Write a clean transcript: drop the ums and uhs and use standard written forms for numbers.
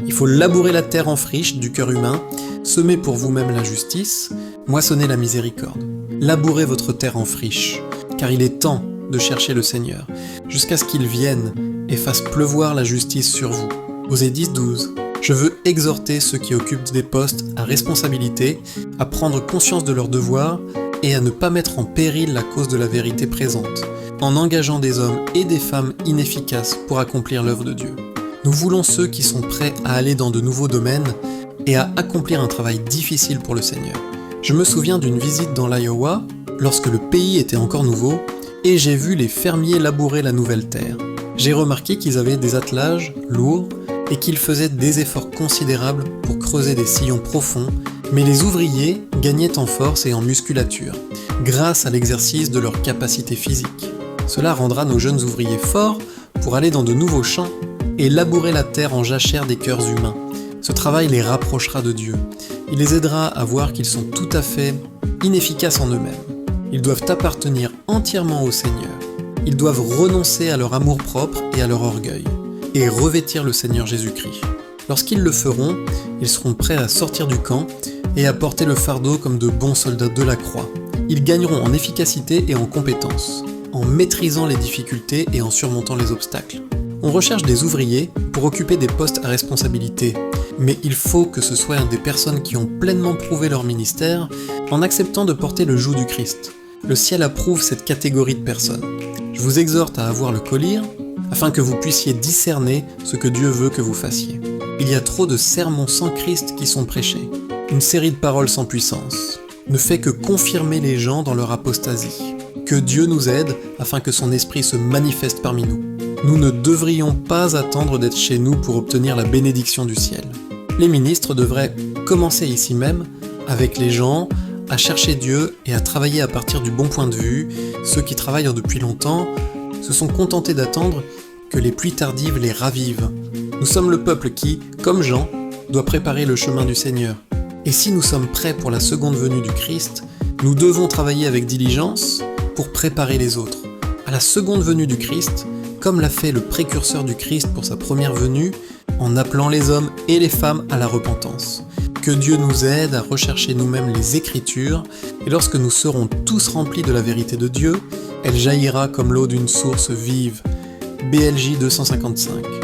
Il faut labourer la terre en friche du cœur humain, semer pour vous-même la justice, moissonner la miséricorde. Labourez votre terre en friche, car il est temps de chercher le Seigneur, jusqu'à ce qu'il vienne et fasse pleuvoir la justice sur vous. Osée 10-12. Je veux exhorter ceux qui occupent des postes à responsabilité à prendre conscience de leurs devoirs et à ne pas mettre en péril la cause de la vérité présente, en engageant des hommes et des femmes inefficaces pour accomplir l'œuvre de Dieu. Nous voulons ceux qui sont prêts à aller dans de nouveaux domaines et à accomplir un travail difficile pour le Seigneur. Je me souviens d'une visite dans l'Iowa, lorsque le pays était encore nouveau, et j'ai vu les fermiers labourer la nouvelle terre. J'ai remarqué qu'ils avaient des attelages lourds et qu'ils faisaient des efforts considérables pour creuser des sillons profonds, mais les ouvriers gagnaient en force et en musculature, grâce à l'exercice de leur capacité physique. Cela rendra nos jeunes ouvriers forts pour aller dans de nouveaux champs et labourer la terre en jachère des cœurs humains. Ce travail les rapprochera de Dieu. Il les aidera à voir qu'ils sont tout à fait inefficaces en eux-mêmes. Ils doivent appartenir entièrement au Seigneur. Ils doivent renoncer à leur amour-propre et à leur orgueil, et revêtir le Seigneur Jésus-Christ. Lorsqu'ils le feront, ils seront prêts à sortir du camp et à porter le fardeau comme de bons soldats de la croix. Ils gagneront en efficacité et en compétence, en maîtrisant les difficultés et en surmontant les obstacles. On recherche des ouvriers pour occuper des postes à responsabilité, mais il faut que ce soit des personnes qui ont pleinement prouvé leur ministère en acceptant de porter le joug du Christ. Le ciel approuve cette catégorie de personnes. Je vous exhorte à avoir le collyre, afin que vous puissiez discerner ce que Dieu veut que vous fassiez. Il y a trop de sermons sans Christ qui sont prêchés. Une série de paroles sans puissance ne fait que confirmer les gens dans leur apostasie. Que Dieu nous aide afin que son esprit se manifeste parmi nous. Nous ne devrions pas attendre d'être chez nous pour obtenir la bénédiction du ciel. Les ministres devraient commencer ici même, avec les gens, à chercher Dieu et à travailler à partir du bon point de vue. Ceux qui travaillent depuis longtemps se sont contentés d'attendre que les pluies tardives les ravivent. Nous sommes le peuple qui, comme Jean, doit préparer le chemin du Seigneur. Et si nous sommes prêts pour la seconde venue du Christ, nous devons travailler avec diligence pour préparer les autres. À la seconde venue du Christ, comme l'a fait le précurseur du Christ pour sa première venue, en appelant les hommes et les femmes à la repentance. Que Dieu nous aide à rechercher nous-mêmes les Écritures, et lorsque nous serons tous remplis de la vérité de Dieu, elle jaillira comme l'eau d'une source vive. BLJ 255.